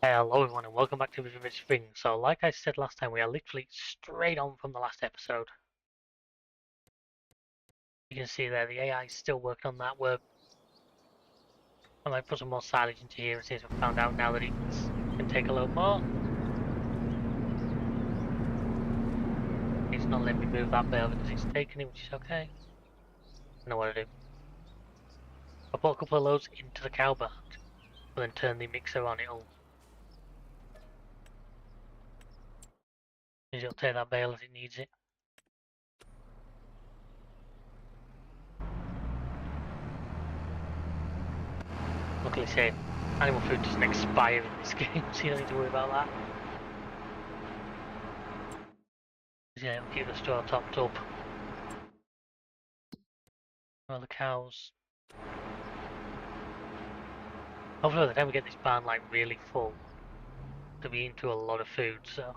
Hello everyone and welcome back to Riverbend. So like I said last time, we are literally straight on from the last episode. You can see there the AI is still working on that. I might put some more silage into here and see if we found out now that it can take a little more. It's not letting me move that bale because it's taking it, which is okay. I know what to do. I put a couple of loads into the cow barn and then turn the mixer on. It'll take that bale as it needs it. Luckily say animal food doesn't expire in this game, so you don't need to worry about that. Yeah, it'll keep the straw topped up. Well, the cows. Hopefully by the time we get this barn like really full, they'll be into a lot of food, so.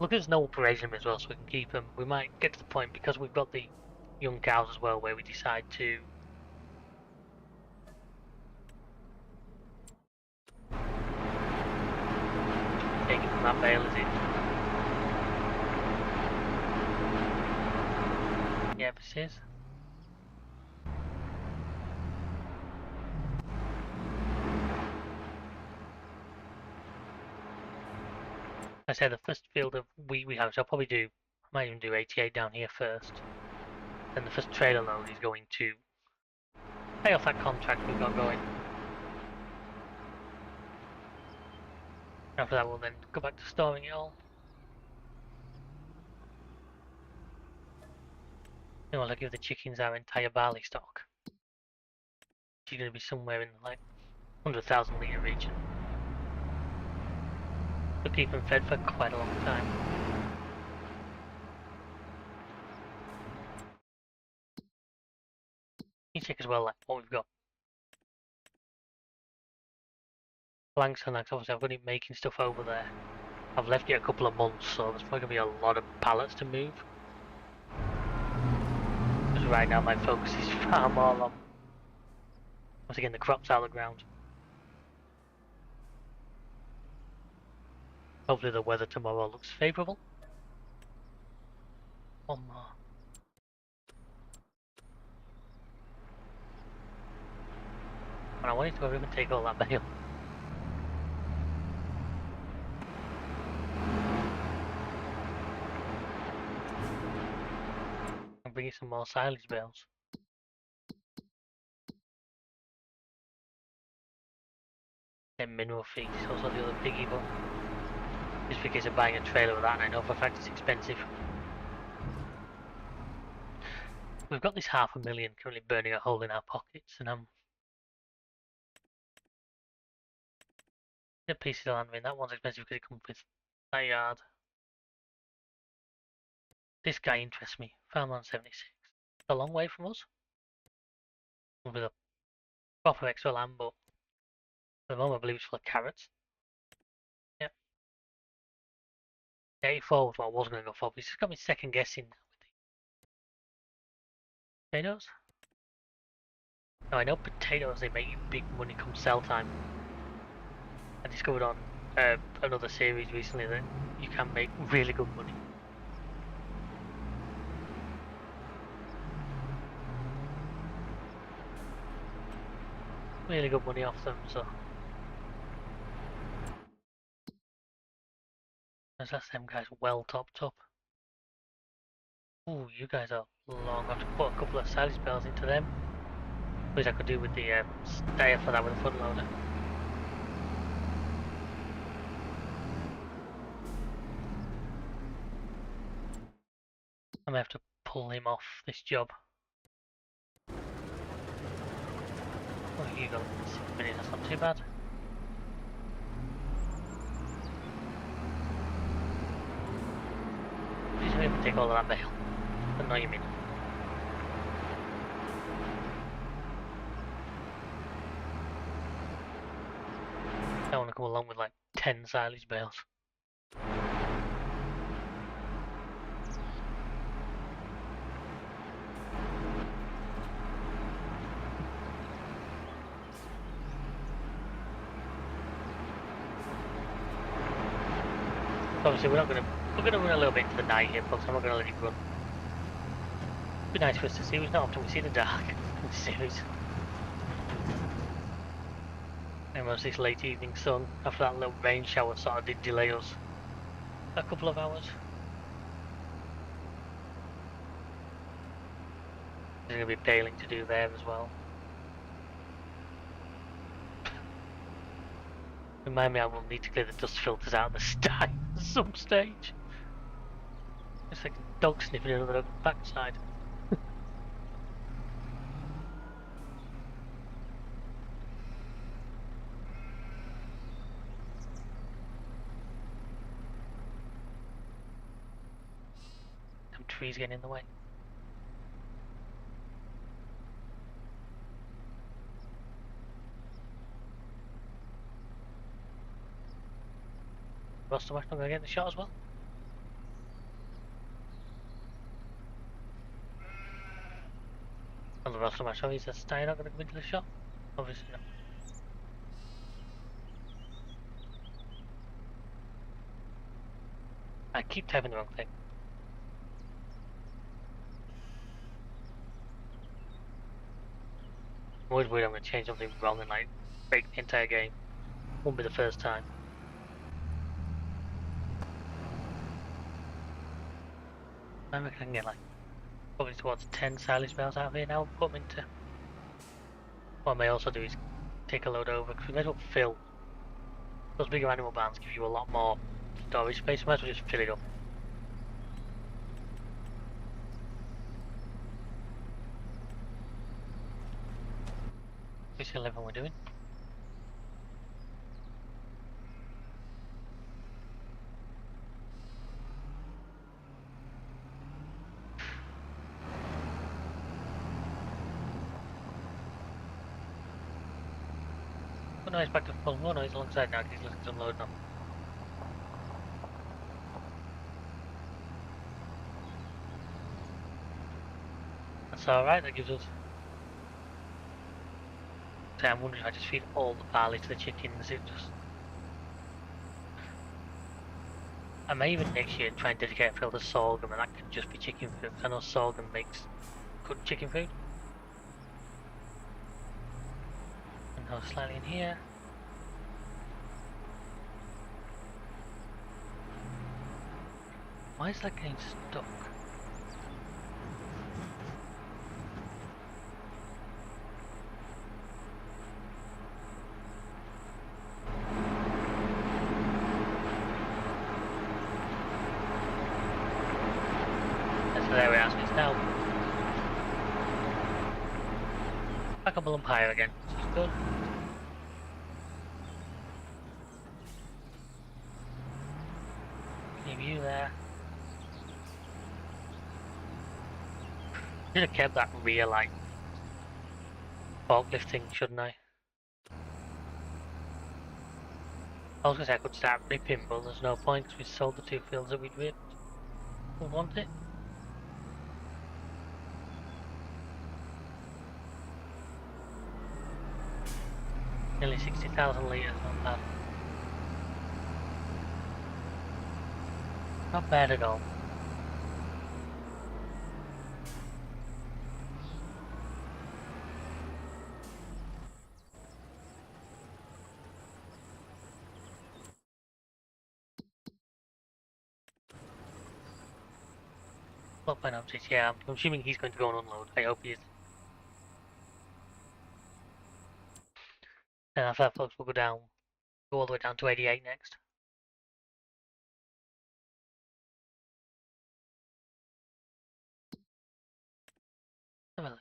Look, there's no operation as well, so we can keep them. We might get to the point, because we've got the young cows as well, where we decide to take it from that bale as it. Yeah, this is. I say the first field of wheat we have, so I'll probably do, I might even do 88 down here first. Then the first trailer load is going to pay off that contract we've got going. After that we'll then go back to storing it all. Then we'll give the chickens our entire barley stock. Which is going to be somewhere in like 100,000 litre region. We'll keep them fed for quite a long time. You check as well like what we've got. Blanks and that, obviously I've got it making stuff over there. I've left it a couple of months, so there's probably going to be a lot of pallets to move. Because right now my focus is far more on, once again, the crops out of the ground. Hopefully the weather tomorrow looks favourable. One more. And I wanted to go over and take all that bale. And bring you some more silage bales. Then mineral feed is also the other piggy, but just because I'm buying a trailer of that and I know for a fact it's expensive. We've got this 500,000 currently burning a hole in our pockets, and the pieces of land, I mean, that one's expensive because it comes with that yard. This guy interests me. Farmland 76. It's a long way from us. With a proper extra land, but at the moment I believe it's full of carrots. Yep. 84 was what I was going to go for, but it's just got me second guessing with the potatoes. Now I know potatoes, they make you big money come sell time. I discovered on another series recently that you can make really good money. Really good money off them, so. As that's them guys well topped up. Ooh, you guys are long. I have to put a couple of silage bells into them. Which I could do with the stayer for that with a front loader. I may have to pull him off this job. Oh, you got 6 minutes, that's not too bad. Please don't even take all of that bale. Annoy you mean. I don't want to come along with like 10 silage bales. Obviously, we're gonna run a little bit into the night here, folks. I'm not gonna let it run. It'd be nice for us to see. It's not often we see the dark in this series. And was this late evening sun after that little rain shower sort of did delay us a couple of hours. There's gonna be baling to do there as well. Remind me, I will need to clear the dust filters out of the sty at some stage. It's like a dog sniffing another backside. Some trees getting in the way. Rostam not gonna get the shot as well. Well, the Rostam show is that Stein not gonna come into the shot? Obviously not. I keep typing the wrong thing. I'm always worried I'm gonna change something wrong and like break the entire game. Won't be the first time. I reckon I can get like probably towards 10 silage bells out of here now and put them into. What I may also do is take a load over because we may as well fill. Those bigger animal barns give you a lot more storage space. Might as well just fill it up. Which 11 we're doing. Oh no, he's back to full. Oh no, he's alongside now because he's looking to unload now. That's alright, that gives us. So I'm wondering if I just feed all the barley to the chickens, it just. I may even next year try and dedicate a field to sorghum and that can just be chicken food. I know sorghum makes good chicken food. And go slightly in here. Why is that getting stuck? So there we are, so it's now back up a lump higher again, which is good. Leave you there. Should have kept that rear like forklift thing, shouldn't I? I was gonna say I could start ripping, but there's no point because we sold the two fields that we'd ripped. We want it. Nearly 60,000 litres, not bad. Not bad at all. Not by object, yeah, I'm assuming he's going to go and unload. I hope he is. And after that, folks, we'll go all the way down to 88 next. Have a look,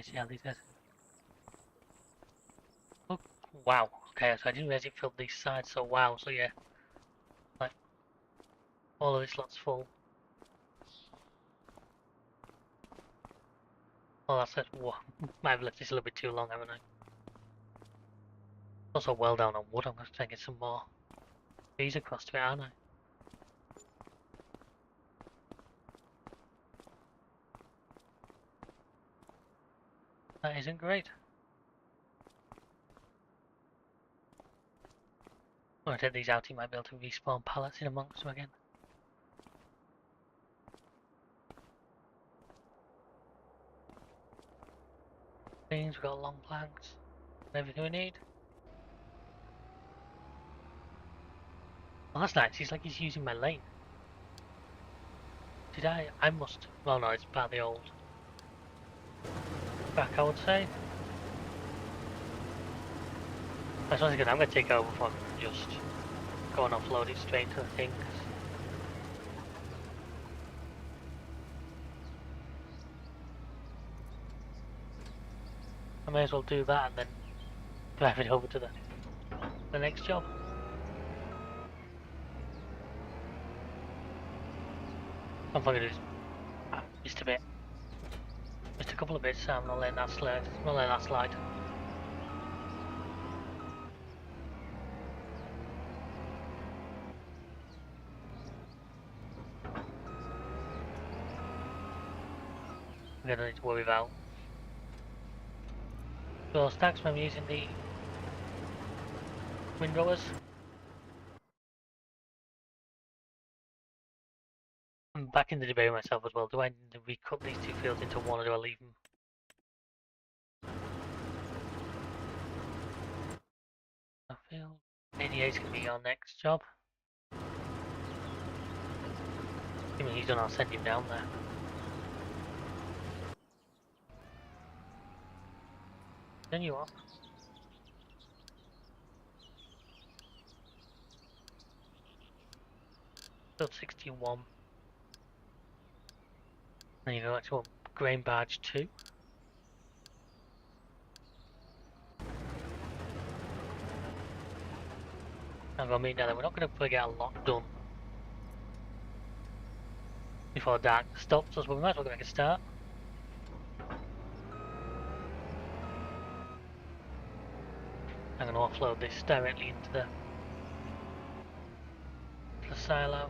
see how these guys. Oh, wow. Okay, so I didn't realize it filled these sides, so wow, so yeah. Like, all of this lot's full. Oh, that's it. Whoa. Might have left this a little bit too long, haven't I? Also well down on wood, I'm going to try and get some more trees across to it, aren't I? That isn't great. When I take these out, he might be able to respawn pallets in amongst them again. Things, we've got long planks, everything we need. Well, that's nice. He's like he's using my lane. Did I? I must. Well, no, it's part of the old back, I would say. That's one good. I'm going to take over from just go and offload it straight to the things. I may as well do that and then drive it over to the next job. I'm probably gonna do just a bit. Just a couple of bits, I'm not letting that slide. I'm not letting that slide. I'm gonna need to worry about. So stacks when I'm using the windrowers. I'm back in the debate myself as well. Do I need to recut these two fields into one or do I leave them? I feel 88's gonna be our next job. I mean he's done, I'll send him down there. Then you are. Field 61. Then you go back to grain barge 2. I'm gonna mean now that we're not gonna get a lot done before dark stops us, but we might as well make a start. I'm going to offload this directly into the silo.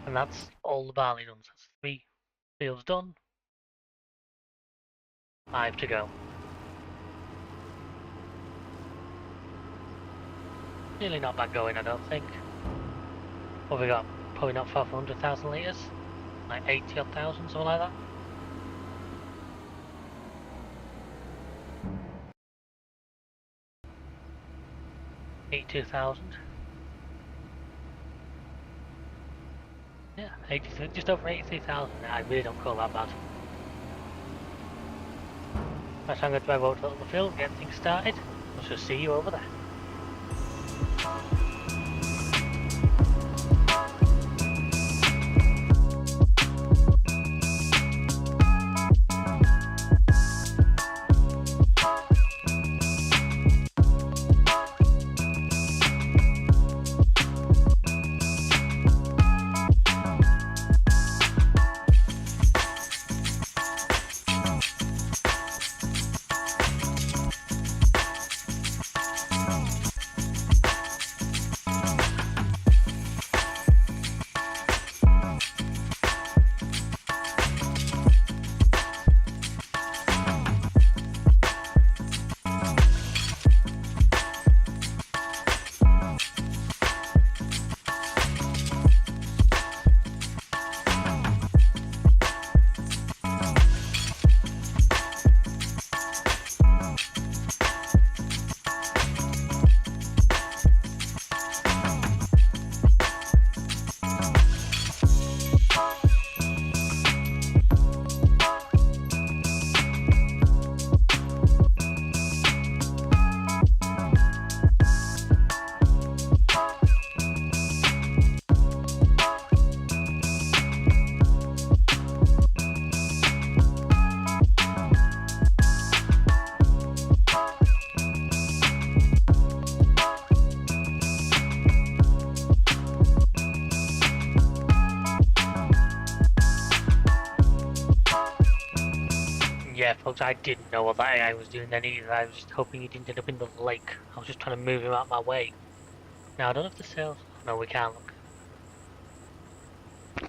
And that's all the barley done. So that's 3 fields done. 5 to go. Really not bad going, I don't think. What have we got? Probably not far from 100,000 litres. Like 80 odd thousand, something like that. 82,000. Yeah, 83, just over 83,000. I really don't call that bad. Right, so I'm going to drive over to the field, get things started. I shall see you over there. Yeah, folks, I didn't know what that AI was doing then either. I was just hoping he didn't end up in the lake. I was just trying to move him out of my way. Now, I don't know if the sales... No, we can't look.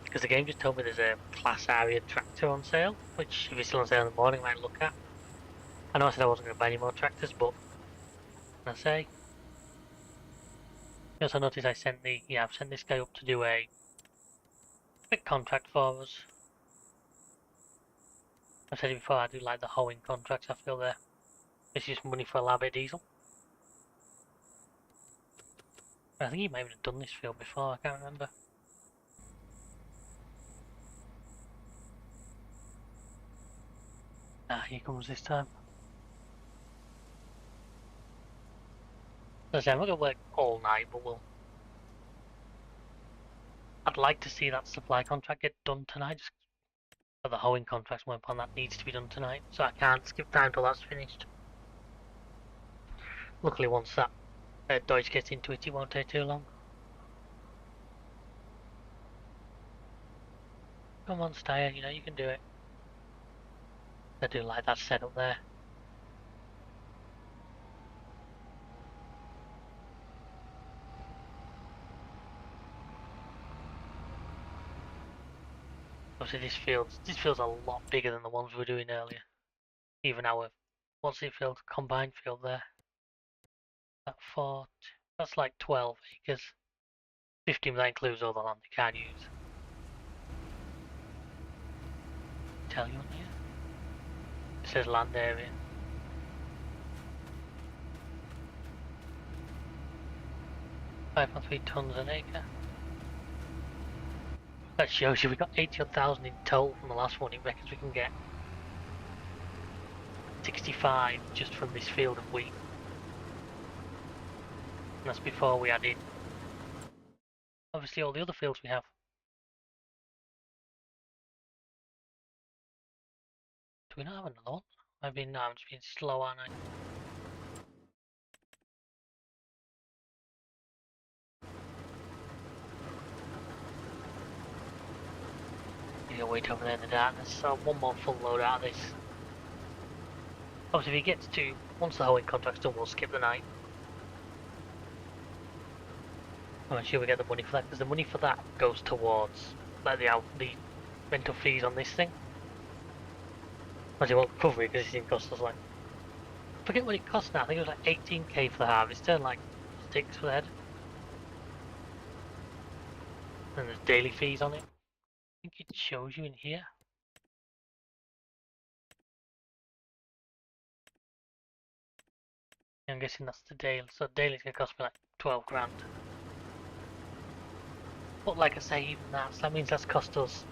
Because the game just told me there's a class area tractor on sale, which if it's still on sale in the morning, I might look at. I know I said I wasn't going to buy any more tractors, but... What can I say? I also noticed I sent the... Yeah, I've sent this guy up to do a quick contract for us. I've said it before, I do like the hoeing contracts, I feel it's just money for a little bit of diesel. I think you might have done this field before, I can't remember. Ah, here comes this time. As I say, I'm not going to work all night, but I'd like to see that supply contract get done tonight, just for the hoeing contracts one upon that needs to be done tonight, so I can't skip time till that's finished. Luckily, once that Deutsch gets into it, it won't take too long. Come on, Steyer, you can do it. I do like that setup there. Obviously, this field's a lot bigger than the ones we were doing earlier. Even our, what's it field? Combined field there. That's like 12 acres. 15 that includes all the land they can't use. Tell you on here. It says land area. .3 tons an acre. That shows you we got 80,000 in total from the last one. It reckons we can get 65 just from this field of wheat. And that's before we add in obviously all the other fields we have. Do we not have another one? Maybe no, I'm just being slow, aren't I? You can wait over there in the darkness, so one more full load out of this. Obviously if he gets to, once the hoeing contract's done, we'll skip the night. I'm not sure we get the money for that, because the money for that goes towards like the rental fees on this thing. Obviously it won't cover it because it didn't cost us like, I forget what it cost now, I think it was like 18k for the harvester and like 6 for the head. And there's daily fees on it. I think it shows you in here. I'm guessing that's the daily, so daily's gonna cost me like 12 grand. But like I say, even that, so that means that's cost us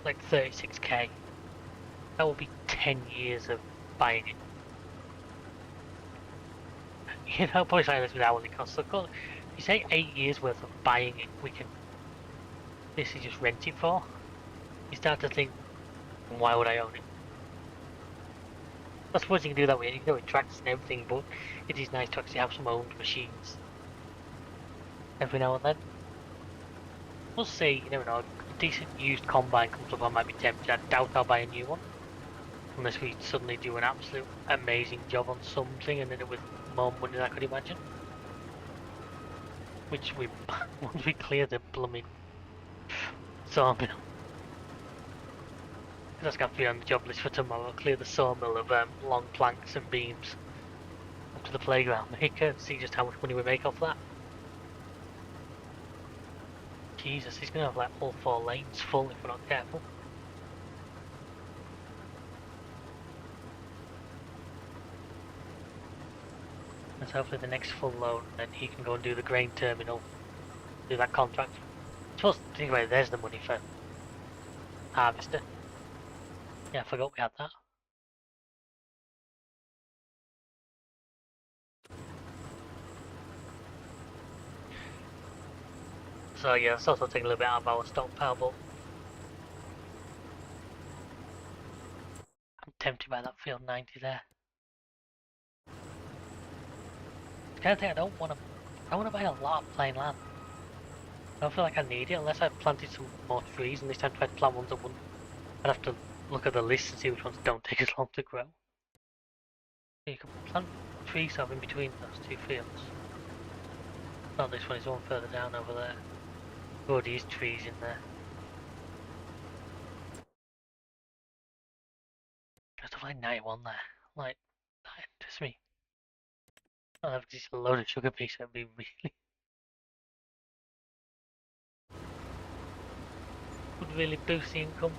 like 36k. That will be 10 years of buying it. Probably say this with hourly costs. So if you say 8 years worth of buying it, we can basically just rent it for. You start to think, why would I own it? I suppose you can do that with you can do it with tractors and everything, but it is nice to actually have some owned machines every now and then. We'll see, you never know. A decent used combine comes up, I might be tempted. I doubt I'll buy a new one. Unless we suddenly do an absolute amazing job on something and end up with more money than I could imagine. Which once we clear the blooming sawmill. That's got to be on the job list for tomorrow. Clear the sawmill of long planks and beams up to the playground maker and see just how much money we make off that. Jesus, he's going to have like all 4 lanes full if we're not careful. Let's hopefully the next full load and then he can go and do the grain terminal, do that contract. I suppose, think about it, there's the money for harvester. Yeah, I forgot we had that. So yeah, it's also taking a little bit out of our stockpile, but I'm tempted by that field 90 there. The kind of thing I don't want to buy a lot of plain land. I don't feel like I need it unless I've planted some more trees, and this time I tried to plant ones that wouldn't. I'd have to look at the list and see which ones don't take as long to grow. So you can plant trees sort of in between those 2 fields. Not this one, it's one further down over there. Oh, these trees in there. There's stuff like 91 there. Like, that interests me. I'll have just a load of sugar beets, that'd be really really boost the income.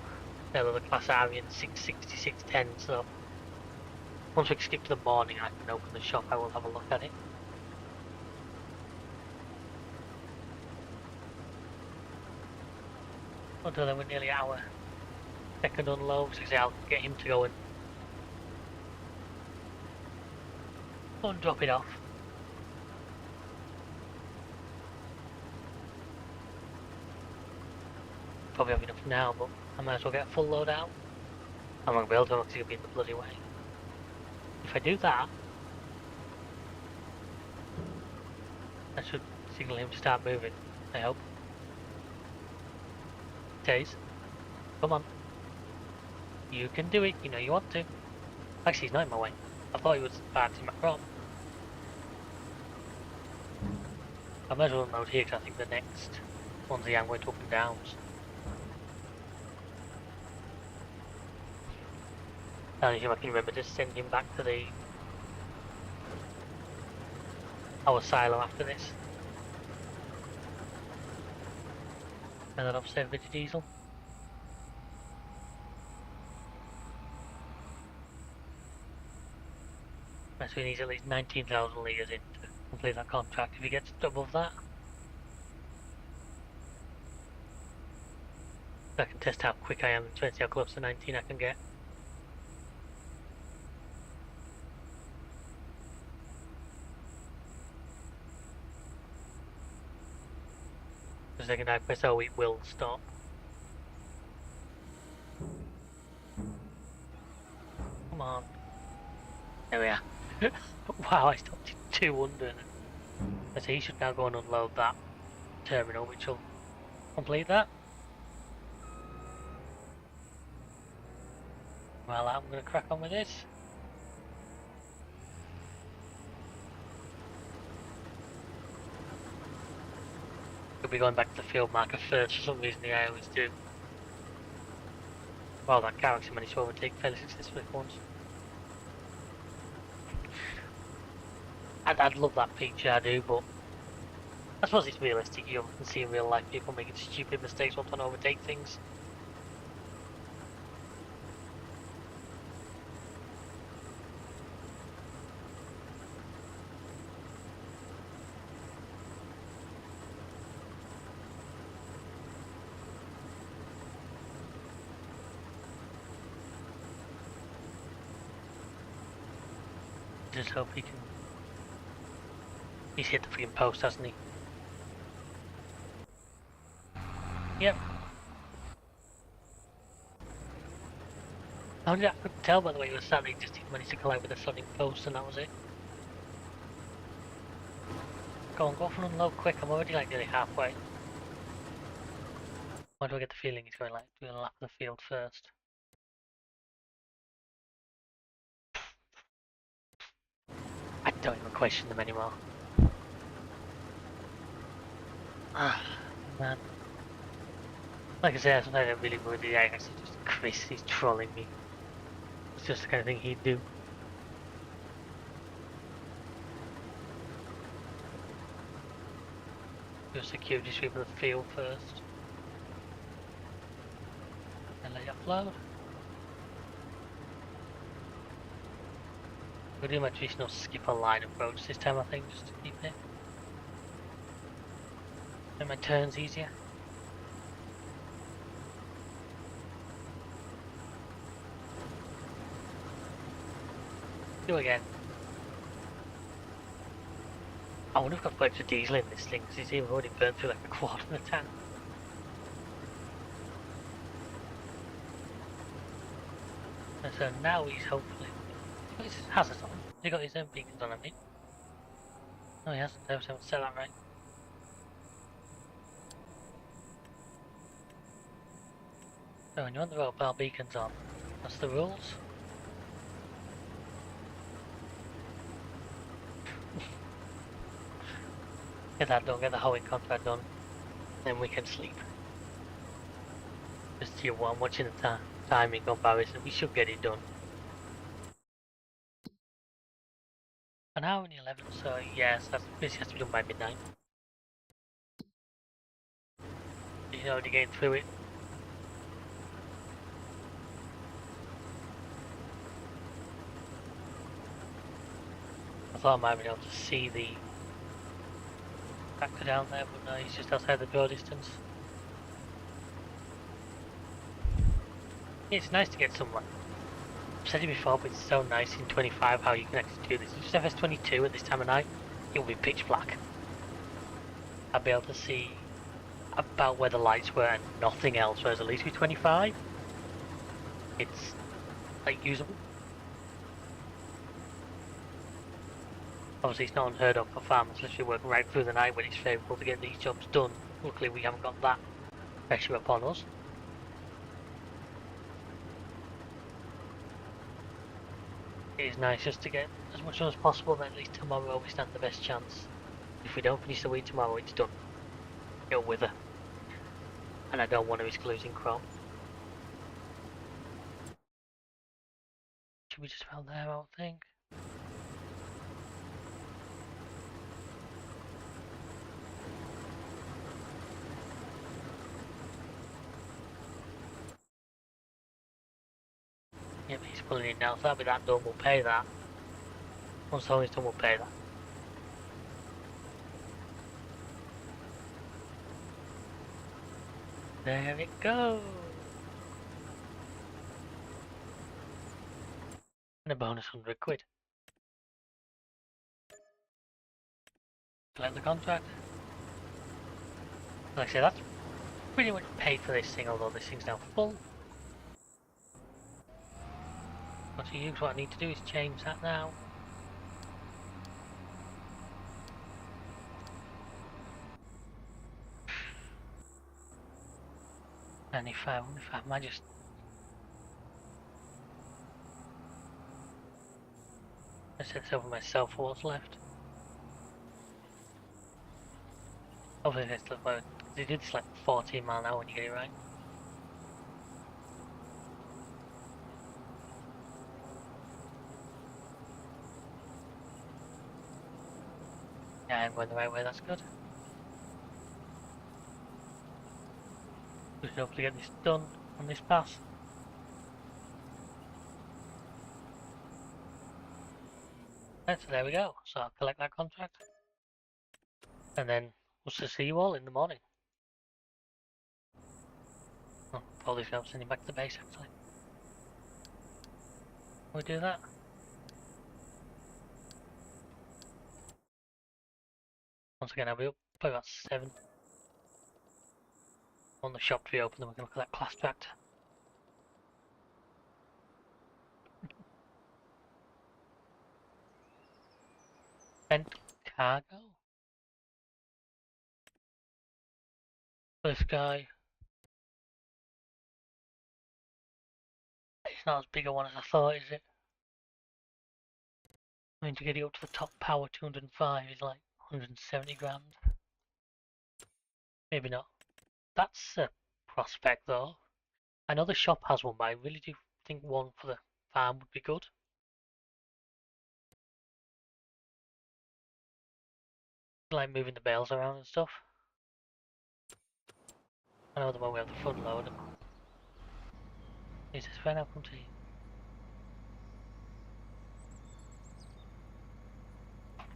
Although the class are in 660, 610, so once we skip to the morning, I can open the shop. I will have a look at it. Until then, we're nearly at our second unload, so I'll get him to go and drop it off. Probably have enough now, but I might as well get a full load out. I'm not going to be able to because he'll be in the bloody way. If I do that, I should signal him to start moving, I hope. Taze, come on. You can do it, you know you want to. Actually, he's not in my way. I thought he was parting my prop. I might as well unload here because I think the next one's the going up and downs. I don't know if I can remember to send him back to our silo after this. And then offset a bit of diesel. So he needs at least 19,000 litres in to complete that contract if he gets above that. I can test how quick I am and 20 how close to 19 I can get. The second I press O it will stop. Come on. There we are. Wow, I stopped at 200. So he should now go and unload that terminal, which will complete that. Well, I'm going to crack on with this. Could be going back to the field marker first for some reason, I always do. Well, that character managed to overtake fairly successfully for once. I'd love that feature, I do, but I suppose it's realistic. You can see in real life people making stupid mistakes once to overtake things. Just hope he can. He's hit the freaking post, hasn't he? Yep. I could tell by the way he was standing, just he managed to collide with the flooding post and that was it. Go on, go off and unload quick, I'm already like nearly halfway. Why do I get the feeling he's going like doing a lap of the field first? I don't even question them anymore. Ah, man. Like I said, sometimes I really worry the guy actually just Chris, he's trolling me. It's just the kind of thing he'd do. Do a security sweep of the field first. And let it upload. We'll do my traditional skip a line approach this time I think, just to keep it. Make my turns easier. Do again. I wonder if I've got extra diesel in this thing, because it's already burnt through like a quarter of the tank. And so now he's hopefully... He's got his hazards on. He got his own beacons on, I mean. No, he hasn't. I haven't said that right. So when you're on the road, bar beacons on. That's the rules. Get that done, get the hoeing contract done, then we can sleep. Just here, I'm watching the timing comparison, we should get it done. An hour and 11, so yes, this has to be done by midnight. You know, already getting through it. thought I might be able to see the tractor down there, but no, he's just outside the draw distance. It's nice to get some, like, I've said it before, but it's so nice in 25 how you can actually do this. If it's FS22 at this time of night, it will be pitch black. I'll be able to see about where the lights were and nothing else, whereas at least with 25, it's, like, usable. Obviously, it's not unheard of for farmers unless you work right through the night when it's favourable to get these jobs done. Luckily, we haven't got that pressure upon us. It is nice just to get as much done as possible, then at least tomorrow we stand the best chance. If we don't finish the wheat tomorrow, it's done. It'll wither. And I don't want to risk losing crop. Should be just about there, I don't think. Yep, he's pulling in now, so that'll be that done, we'll pay that. Once the is done, we'll pay that. There it goes! And a bonus 100 quid. Collect the contract. Like I say, that's pretty much paid for this thing, although this thing's now full. But to use, what I need to do is change that now. And if I might just... I set this over myself for what's left. Hopefully it's like, they did select 14 mile an hour when you get it right. Yeah, I'm going the right way, that's good. We should hopefully get this done on this pass. Right, so there we go. So I'll collect that contract. And then we'll see you all in the morning. Oh, probably going to send him back to the base actually. Can we do that? Once again, I'll be up by about 7. On the shop to be open, then we can look at that class tractor. Spent cargo. This guy. It's not as big a one as I thought, is it? I mean, to get it up to the top power 205 is like 170 grand. Maybe not. That's a prospect though. I know the shop has one, but I really do think one for the farm would be good. Like moving the bales around and stuff. I know the one we have the front loader. Is this when I'll come to you?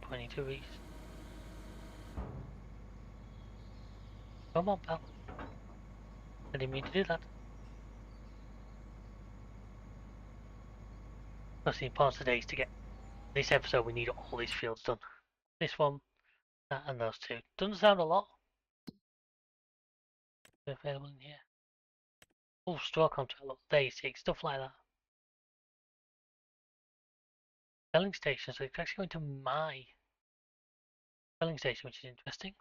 22 east. Come on, pal. I didn't mean to do that. That's the importance today is to get this episode. We need all these fields done. This one, that, and those two. Doesn't sound a lot. They're available in here. Oh, straw contract. Look, there you see stuff like that. Selling station. So it's actually going to my selling station, which is interesting.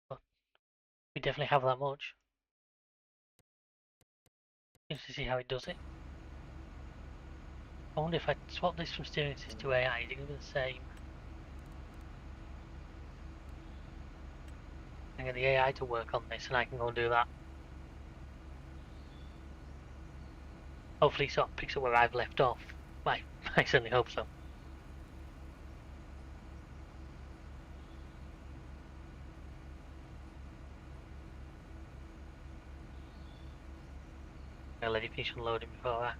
But we definitely have that much. Just to see how it does it. I wonder if I swap this from steering assist to AI, is it going to be the same? I can get the AI to work on this and I can go and do that. Hopefully it sort of picks up where I've left off. I certainly hope so. I'll let it finish unloading before that.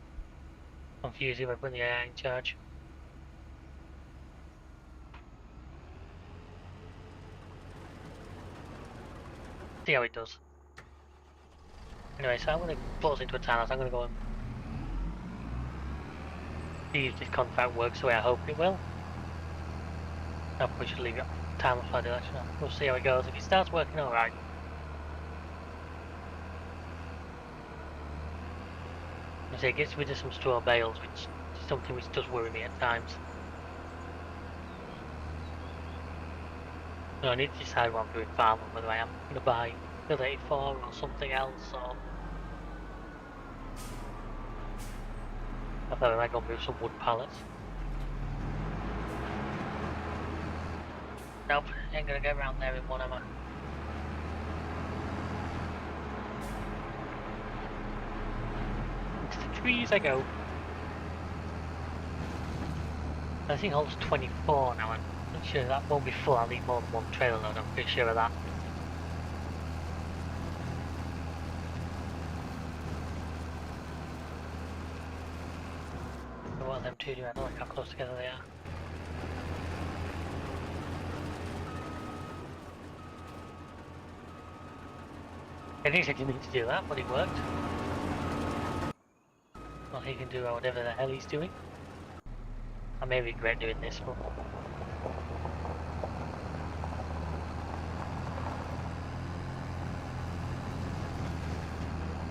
confusing when putting the AI in charge. See how it does. Anyway, so I'm going to put us into a town. So I'm going to go and see if this contract works the way I hope it will. I probably should leave it timeless by direction. We'll see how it goes. If it starts working alright. I say it gets rid of some straw bales, which is something which does worry me at times. So I need to decide what I'm doing farming, whether I am going to buy Build 84 or something else, or I thought I might go and move some wood pallets. Nope, ain't gonna get around there in one, am I? Into the trees I go. I think holds 24 now, I'm not sure that won't be full. I'll need more than one trailer load, I'm pretty sure of that. So what are them two doing? I don't like how close together they are. I didn't think he needed to do that, but it worked. Well, he can do whatever the hell he's doing. I may regret doing this, but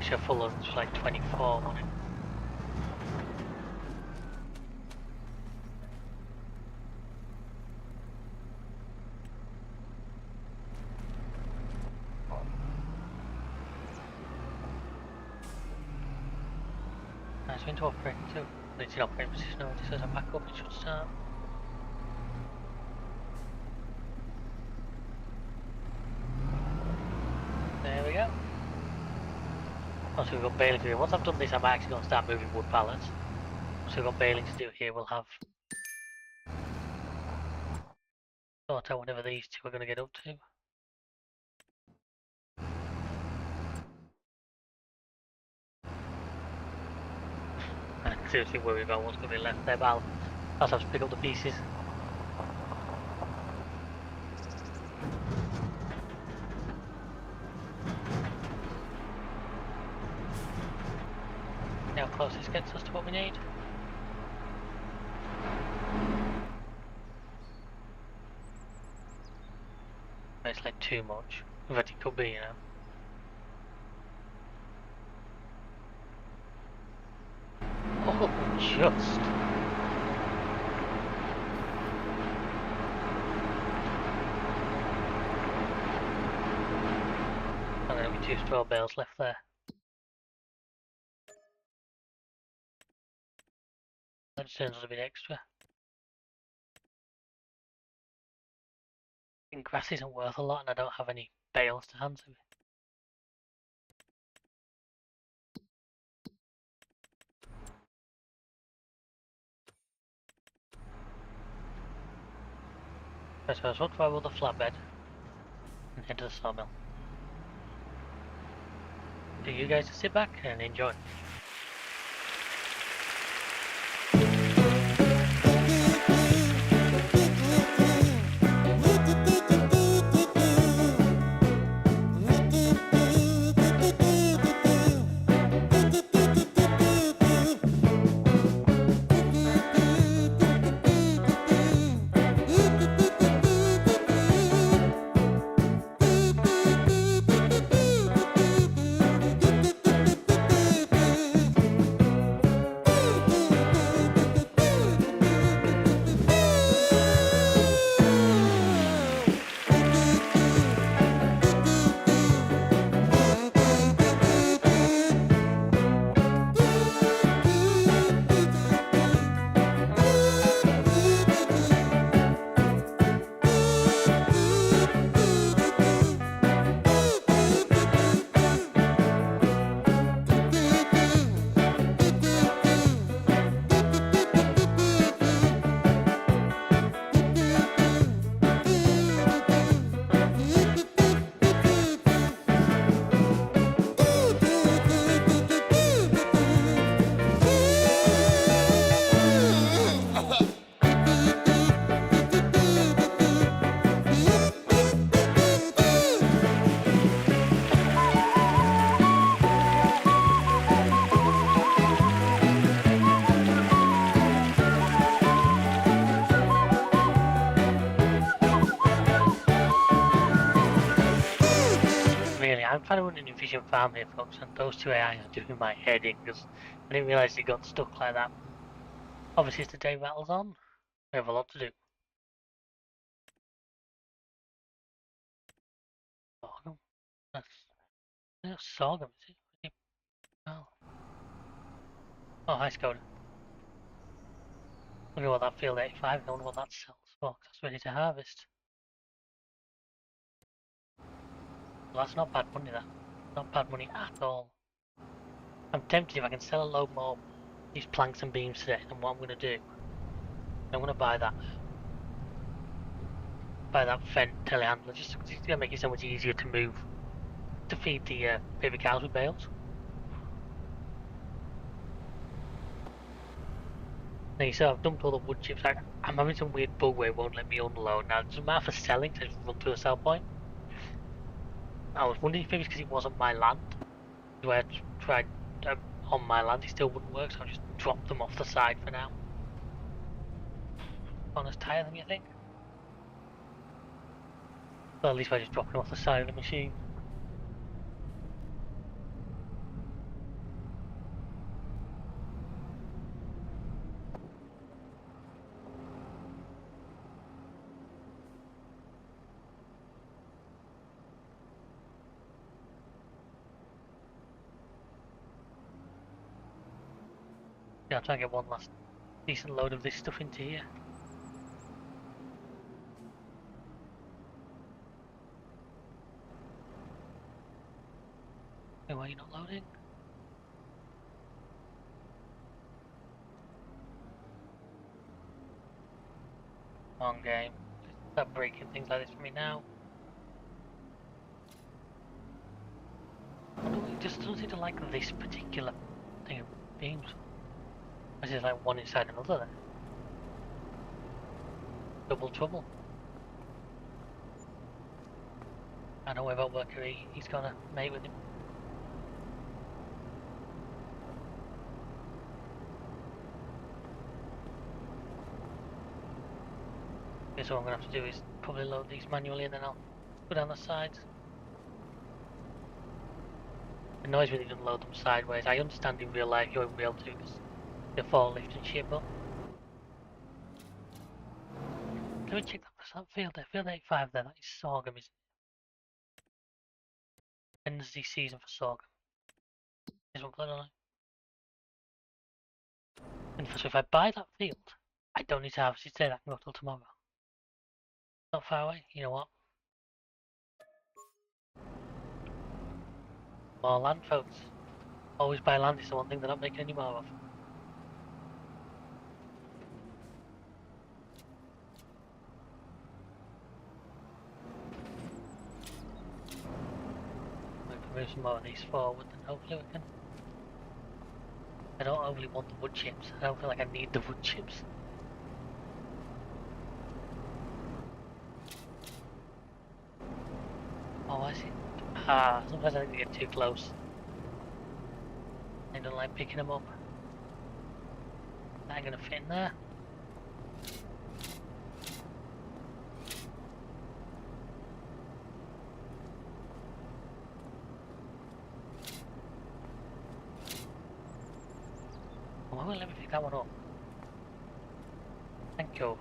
sure full load was like 24, wasn't it? Nice, into operating too. But it's in operating position now, it says I'm back up, it should start. There we go. So we've got baling to do. Once I've done this, I'm actually going to start moving wood pallets. So we've got baling to do here. We'll have sort out whatever these two are going to get up to. I seriously worry about what's going to be left there, but I'll have to pick up the pieces. How close this gets us to what we need. It's like too much. In fact, it could be, you know. Oh, just. And there'll be 2 straw bales left there. That turns out a bit extra. And grass isn't worth a lot and I don't have any bales to hand to me. So I was looking for the flatbed and head to the sawmill. So you guys just sit back and enjoy. I'm trying to run an efficient farm here, folks, and those two AI are doing my head in because I didn't realise they got stuck like that. Obviously, as the day rattles on, we have a lot to do. Sorghum? That's sorghum, is it? Oh. Oh, hi, Skoda. Look at what that field 85, I wonder what that sells for, 'cause that's ready to harvest. Well, that's not bad money, that. Not bad money at all. I'm tempted if I can sell a load more these planks and beams today, then what I'm going to do, I'm going to buy that Fendt telehandler, just because it's going to make it so much easier to move, to feed the baby cows with bales. Now you see I've dumped all the wood chips. I'm having some weird bug where it won't let me unload. Now it doesn't matter for selling, so I just run through the sell point. I was wondering if maybe it's because it wasn't my land. So I tried on my land, it still wouldn't work, so I just dropped them off the side for now. Not as tired than you think? Well, at least I just dropped them off the side of the machine. Yeah, I'll try and get one last decent load of this stuff into here. Hey, why are you not loading? Come on, game. Stop breaking things like this for me now. It just doesn't seem to like this particular thing of beams. This is like one inside another there. Double trouble. I know about worker he's gonna mate with him. Okay, so what I'm gonna have to do is probably load these manually and then I'll go down the sides. It annoys me that you don't load them sideways. I understand in real life you won't be able to because the forklift and shit, but let me check that field there. Field 85 there, that is sorghum, isn't it? Ends the season for sorghum. This one, on it. And so if I buy that field, I don't need to harvest it today, that can go till tomorrow. Not far away, you know what? More land, folks. Always buy land, it's the one thing they're not making any more of. I can move some more of these forward, then hopefully we can. I don't overly want the wood chips. I don't feel like I need the wood chips. Oh, I see. Ah, sometimes I think they get too close. I don't like picking them up. That ain't gonna fit in there. Oh, well, let me pick that one up. Thank you.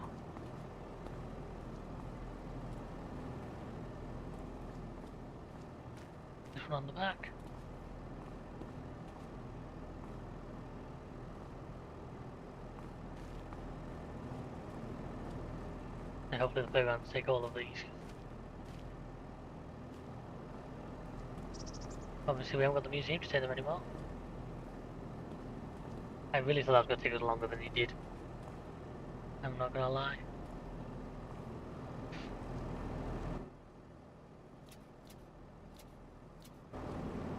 This one on the back. And hopefully the playgrounds take all of these. Obviously we haven't got the museum to stay there anymore. I really thought that was going to take us longer than it did. I'm not going to lie.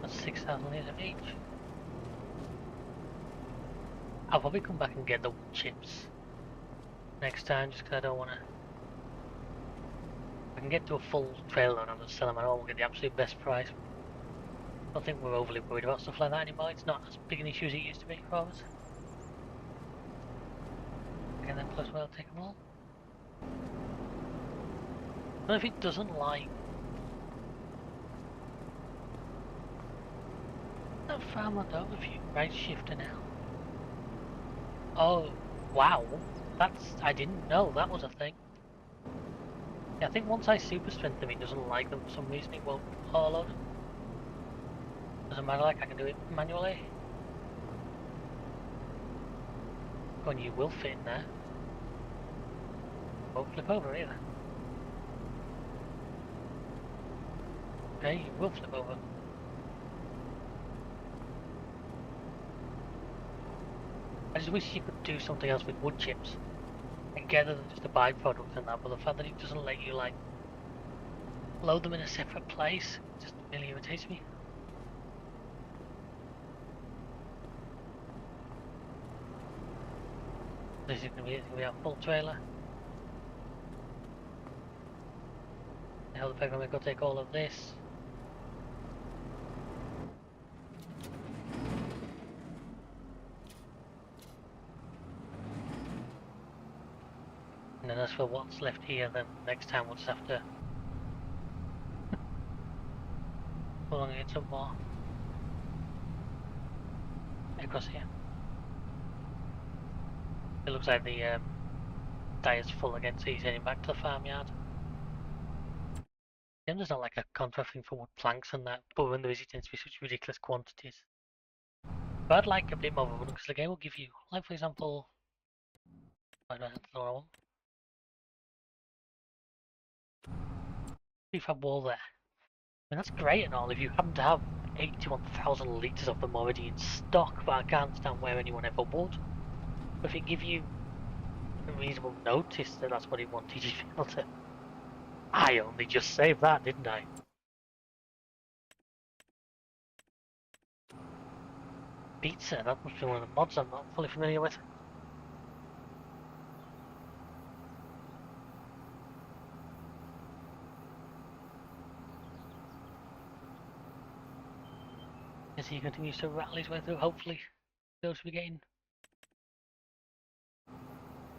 That's 6,000 litres of each. I'll probably come back and get the wood chips next time just because I don't want to. I can get to a full trailer and I'll just sell them at all and get the absolute best price. I don't think we're overly worried about stuff like that anymore. It's not as big an issue as it used to be for us. And then plus we'll take them all. But if it doesn't like That farmer overview, right shifter now. Oh, wow. I didn't know that was a thing. Yeah, I think once I super strength them, it doesn't like them for some reason, it won't auto them. Doesn't matter, like I can do it manually. Go on, you will fit in there. Won't flip over either. Okay, you will flip over. I just wish you could do something else with wood chips. And get them just a byproduct and that, but the fact that it doesn't let you, like, load them in a separate place just really irritates me. This is going to be our full trailer. Now the fact I'm going to go take all of this. And then as for what's left here, then next time we'll just have to pull on it some more. Across here. It looks like the tire's full again, so he's heading back to the farmyard. Then there's not like a contract thing for wood planks and that, but when there is, it tends to be such ridiculous quantities. But I'd like a bit more of a one because the game will give you, like for example, I don't know, one. Prefab wall there. I mean, that's great and all if you happen to have 81,000 litres of them already in stock, but I can't understand where anyone ever would. But if it gives you a reasonable notice that that's what he wanted, you'd be able to. I only just saved that, didn't I? Pizza, that must be one of the mods I'm not fully familiar with. As he continues to rattle his way through, hopefully those will be getting.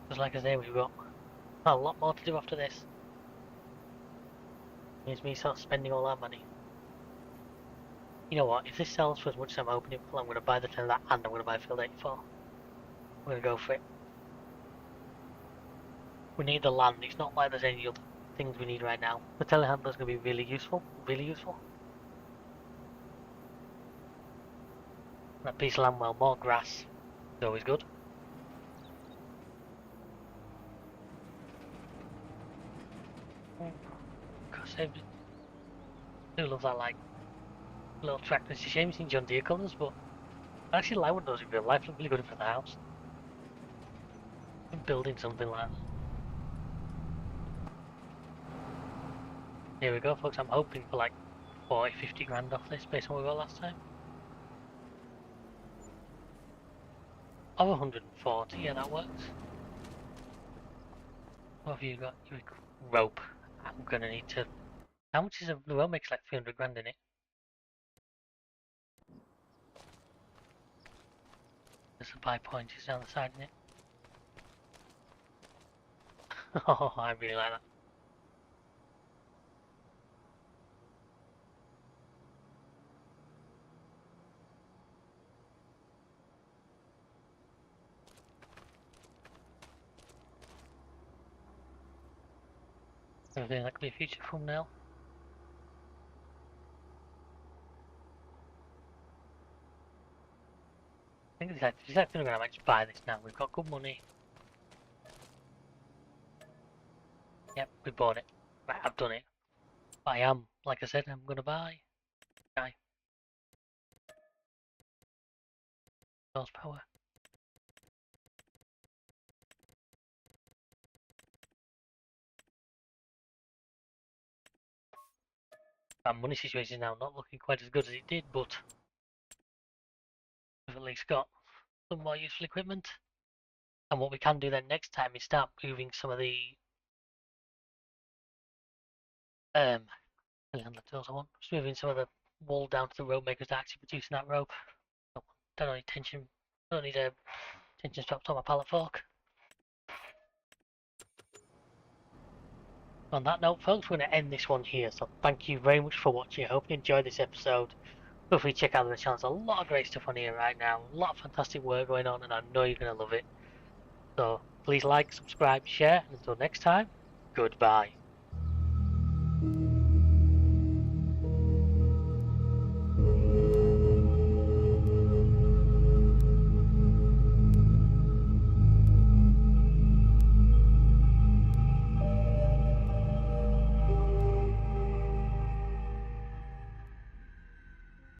Just like I say, we've got a lot more to do after this. Means me sort of spending all that money. You know what, if this sells for as much as I'm hoping it will, I'm going to buy the 10 of that and I'm going to buy Field 84. I'm going to go for it. We need the land, it's not like there's any other things we need right now. The telehandler's going to be really useful, really useful. That piece of land, well, more grass is always good. Because I do love that, like, little tractor. It's a shame it's in John Deere colours, but I actually like what those in real life, look really good for the house. I'm building something like that. Here we go, folks. I'm hoping for like 40, 50 grand off this based on what we got last time. Oh, 140, yeah, that works. What have you got? Rope. I'm gonna need to. How much is the rope? Makes like 300 grand in it. There's a buy point just down the side in it. Oh, I really like that. Everything that could be a future thumbnail. I think it's actually gonna just buy this now. We've got good money. Yep, we bought it. Right, I've done it. I am, like I said, I'm gonna buy. Guy. Horsepower. Our money situation is now not looking quite as good as it did, but we've at least got some more useful equipment. And what we can do then next time is start moving some of the tools I want. Just moving some of the wool down to the rope makers that are actually producing that rope. Don't need tension. Don't need a tension straps on my pallet fork. On that note, folks, we're going to end this one here. So thank you very much for watching. I hope you enjoyed this episode. Feel free to check out the channel. There's a lot of great stuff on here right now. A lot of fantastic work going on, and I know you're going to love it. So please like, subscribe, share, and until next time, goodbye.